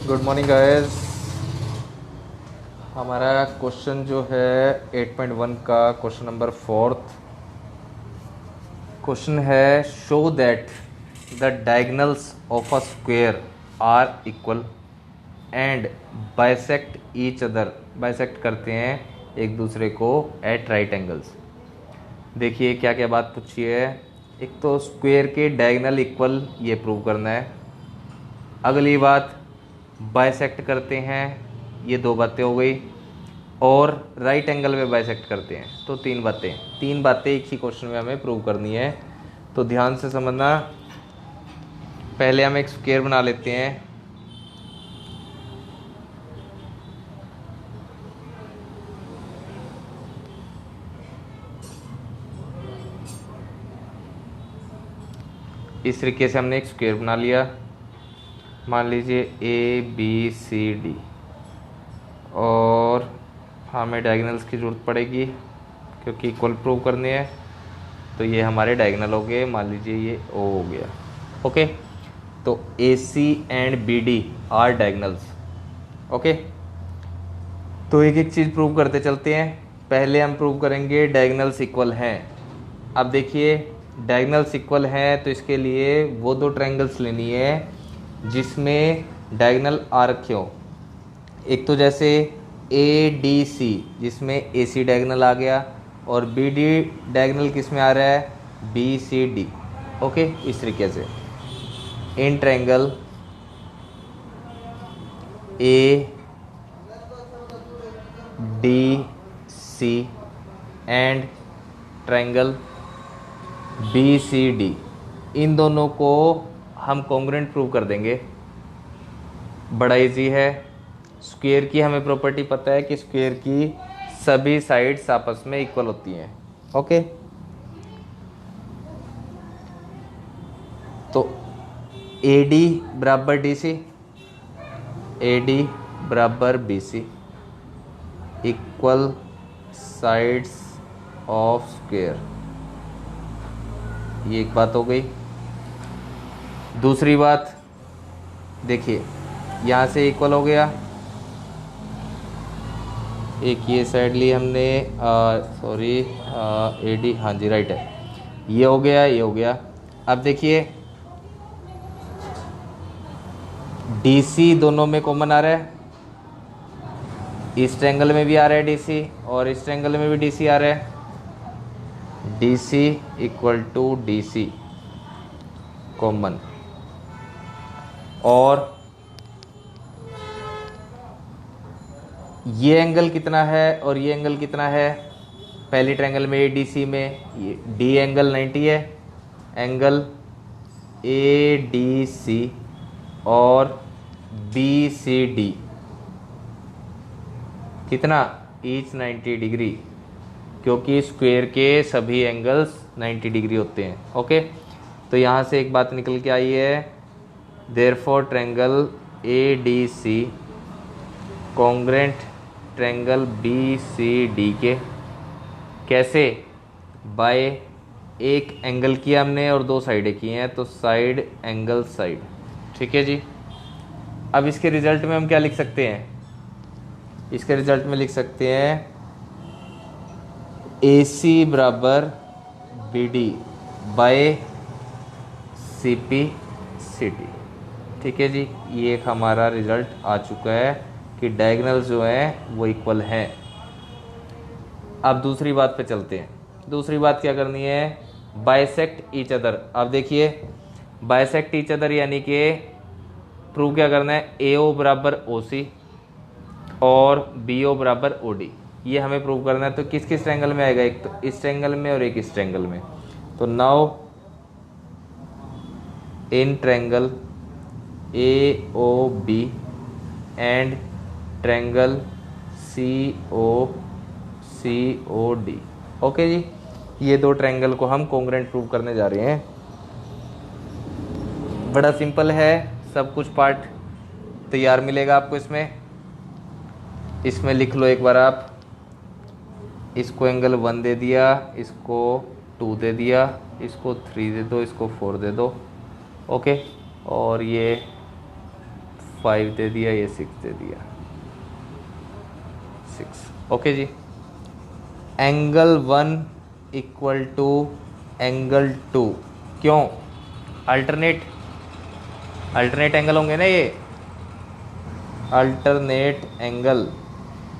Good morning guys. हमारा question जो है 8.1 का क्वेश्चन नंबर 4th क्वेश्चन है, show that the diagonals of a square are equal and bisect each other. Bisect करते हैं एक दूसरे को एट राइट एंगल्स। देखिए क्या क्या बात पूछी है। एक तो स्क्वायर के डायगनल इक्वल ये प्रूव करना है। अगली बात बाइसेक्ट करते हैं, ये दो बातें हो गई। और राइट एंगल में बाइसेक्ट करते हैं, तो तीन बातें एक ही क्वेश्चन में हमें प्रूव करनी है। तो ध्यान से समझना। पहले हम एक स्क्वायर बना लेते हैं। इस तरीके से हमने एक स्क्वायर बना लिया। मान लीजिए ABCD, और हमें डायगनल्स की ज़रूरत पड़ेगी क्योंकि इक्वल प्रूव करने हैं। तो ये हमारे डायगनल हो गए, मान लीजिए ये O हो गया। ओके, तो AC and BD are diagonals. Okay, तो एक एक चीज़ प्रूव करते चलते हैं। पहले हम प्रूव करेंगे डायगनल्स इक्वल हैं। अब देखिए डायगनल्स इक्वल हैं, तो इसके लिए वो दो ट्रायंगल्स लेनी है जिसमें डायगनल आ रखे हो। एक तो जैसे ADC जिसमें AC डायगनल आ गया, और BD डायगनल किस में आ रहा है, BCD। ओके, इस तरीके से in triangle ADC and triangle BCD, इन दोनों को हम कॉन्ग्रुएंट प्रूव कर देंगे। बड़ा इजी है। स्क्वायर की हमें प्रॉपर्टी पता है कि स्क्वायर की सभी साइड्स आपस में इक्वल होती हैं। ओके, तो AD बराबर DC, AD बराबर BC, equal sides of square. ये एक बात हो गई। दूसरी बात देखिए, यहाँ से इक्वल हो गया। एक ये साइड ली हमने, सॉरी AD, हाँ जी राइट है, ये हो गया, ये हो गया। अब देखिए DC दोनों में कॉमन आ रहा है। इस ट्रायंगल में भी आ रहा है DC, और इस ट्रायंगल में भी DC आ रहा है। DC equal to DC common. और ये एंगल कितना है और ये एंगल कितना है। पहली ट्रायंगल में ADC में ये D एंगल 90 है। एंगल ADC और BCD कितना, ईच 90 डिग्री, क्योंकि स्क्वायर के सभी एंगल्स 90 डिग्री होते हैं। ओके, तो यहाँ से एक बात निकल के आई है, therefore triangle ADC congruent triangle BCD के। कैसे, बाय एक एंगल किया हमने और दो साइडें की हैं, तो साइड एंगल साइड। ठीक है जी। अब इसके रिजल्ट में हम क्या लिख सकते हैं, इसके रिजल्ट में लिख सकते हैं AC बराबर BD बाय CPCD। ठीक है जी, ये एक हमारा रिजल्ट आ चुका है कि डायगोनल्स जो हैं वो इक्वल हैं। अब दूसरी बात पे चलते हैं। दूसरी बात क्या करनी है, बाइसेक्ट ईच अदर। अब देखिए बाइसेक्ट ईच अदर यानी कि प्रूव क्या करना है, AO बराबर OC और BO बराबर OD, ये हमें प्रूव करना है। तो किस किस ट्रायंगल में आएगा, एक तो इस ट्रायंगल में और एक इस ट्रायंगल में। तो now in triangle AOB and triangle COCOD। Okay जी, ये दो ट्रायंगल को हम कॉन्ग्रुएंट प्रूव करने जा रहे हैं। बड़ा सिंपल है, सब कुछ पार्ट तैयार मिलेगा आपको इसमें। इसमें लिख लो एक बार आप, इसको एंगल 1 दे दिया, इसको 2 दे दिया, इसको 3 दे दो, इसको 4 दे दो। ओके, और ये 5 दे दिया, ये 6 दे दिया, 6। Okay ji. Angle 1 equal to angle 2, क्यों? अल्टरनेट एंगल होंगे ना ये, अल्टरनेट एंगल।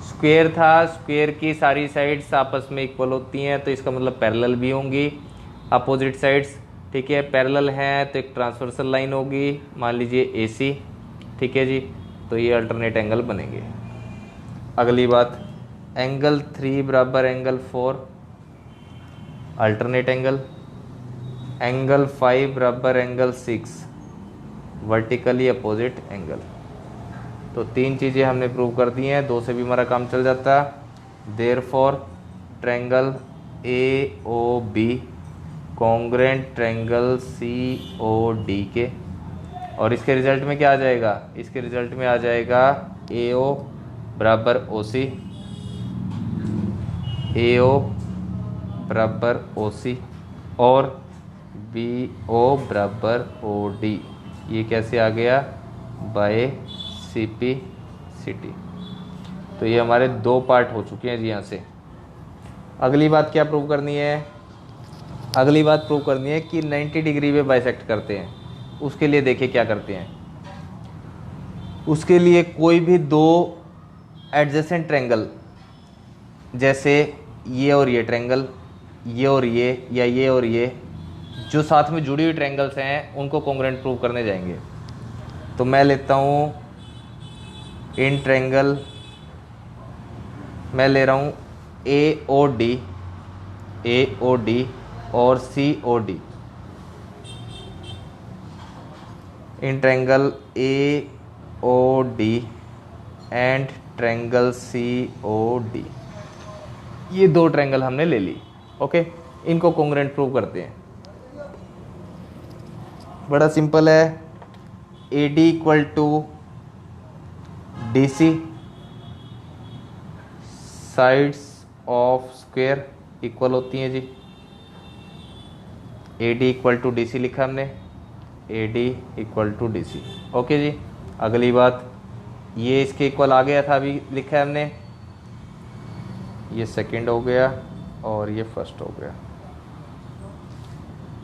स्क्वायर था, स्क्वायर की सारी साइड्स आपस में इक्वल होती हैं, तो इसका मतलब पैरेलल भी होंगी अपोजिट साइड्स। ठीक है, पैरेलल हैं तो एक ट्रांसवर्सल लाइन होगी, मान लीजिए AC। ठीक है जी, तो ये अल्टरनेट एंगल बनेंगे। अगली बात, एंगल 3 बराबर एंगल 4, अल्टरनेट एंगल। एंगल 5 बराबर एंगल 6, वर्टिकली अपोजिट एंगल। तो 3 चीज़ें हमने प्रूव कर दी हैं, 2 से भी हमारा काम चल जाता। Therefore triangle AOB congruent triangle COD के, और इसके रिजल्ट में क्या आ जाएगा? इसके रिजल्ट में आ जाएगा AO बराबर OC, AO बराबर OC और BO बराबर OD। ये कैसे आ गया? Bye CP/CT। तो ये हमारे 2 पार्ट हो चुके हैं जी यहाँ से। अगली बात क्या प्रूव करनी है? अगली बात प्रूव करनी है कि 90 डिग्री पे बाइसेक्ट करते हैं। उसके लिए देखिए क्या करते हैं। उसके लिए कोई भी 2 एडजेसेंट ट्रायंगल, जैसे ये और ये ट्रायंगल, ये और ये, या ये और ये, जो साथ में जुड़ी हुई ट्रायंगल्स हैं उनको कॉन्ग्रुएंट प्रूव करने जाएंगे। तो मैं लेता हूँ इन ट्रायंगल, मैं ले रहा हूँ AOD और COD। In triangle AOD and triangle COD, ये 2 ट्रायंगल हमने ले ली। ओके, इनको कॉन्ग्रुएंट प्रूव करते हैं। बड़ा सिंपल है। AD equal to DC, sides of square equal होती हैं जी। AD इक्वल टू DC लिखा हमने, AD equal to DC। Okay जी। अगली बात, ये इसके इक्वल आ गया था, अभी लिखा है हमने, ये सेकंड हो गया और ये फर्स्ट हो गया।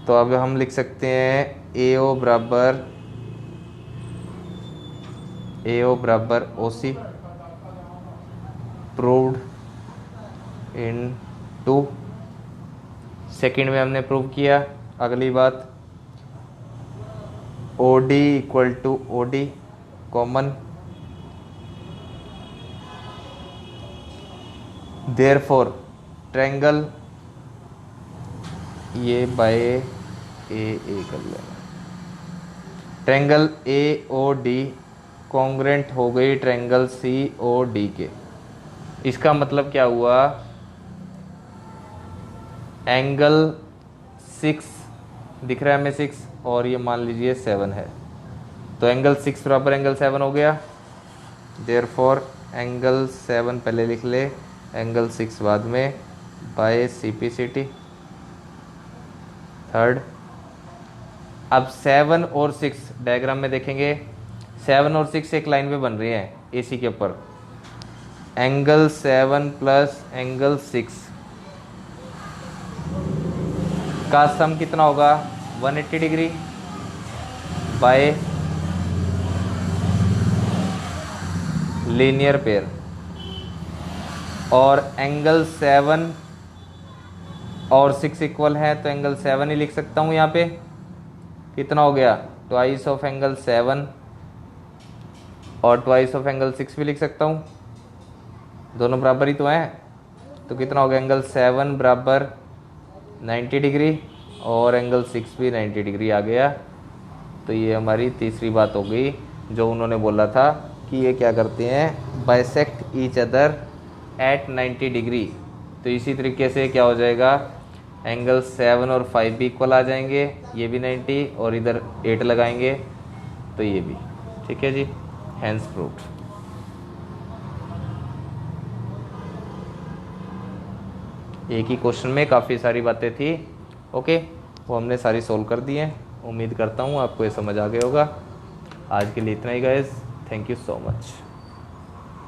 तो अब हम लिख सकते हैं AO बराबर OC प्रूव्ड इन 2। सेकंड में हमने प्रूव किया। अगली बात, OD equal to OD common, therefore triangle, ये बाय AA कर लेना, ट्रायंगल AOD कॉन्ग्रुएंट हो गई ट्रायंगल COD के। इसका मतलब क्या हुआ? एंगल 6 दिख रहा है हमें, 6, और ये मान लीजिए 7 है, तो एंगल 6 बराबर एंगल 7 हो गया। देयरफॉर एंगल 7 पहले लिख ले, एंगल 6 बाद में, बाय CP/CT। थर्ड, अब 7 और 6 डायग्राम में देखेंगे, 7 और 6 एक लाइन में बन रही हैं AC के ऊपर। एंगल 7 प्लस एंगल 6 का सम कितना होगा? 180 डिग्री बाय लीनियर पेयर। और एंगल 7 और 6 इक्वल है, तो एंगल 7 ही लिख सकता हूँ यहाँ पे। कितना हो गया? ट्वाइस ऑफ एंगल 7 और ट्वाइस ऑफ एंगल 6 भी लिख सकता हूँ, दोनों बराबर ही तो हैं। तो कितना हो गया? एंगल 7 बराबर 90 डिग्री और एंगल 6 भी 90 डिग्री आ गया। तो ये हमारी तीसरी बात हो गई, जो उन्होंने बोला था कि ये क्या करते हैं, bisect each other at 90 degree. तो इसी तरीके से क्या हो जाएगा, एंगल 7 और 5 भी इक्वल आ जाएंगे, ये भी 90 और इधर 8 लगाएंगे तो ये भी। ठीक है जी, हैंस प्रूव्ड। एक ही क्वेश्चन में काफ़ी सारी बातें थी। ओके, वो हमने सारी सोल्व कर दी हैं। उम्मीद करता हूँ आपको ये समझ आ गया होगा। आज के लिए इतना ही guys. Thank you so much.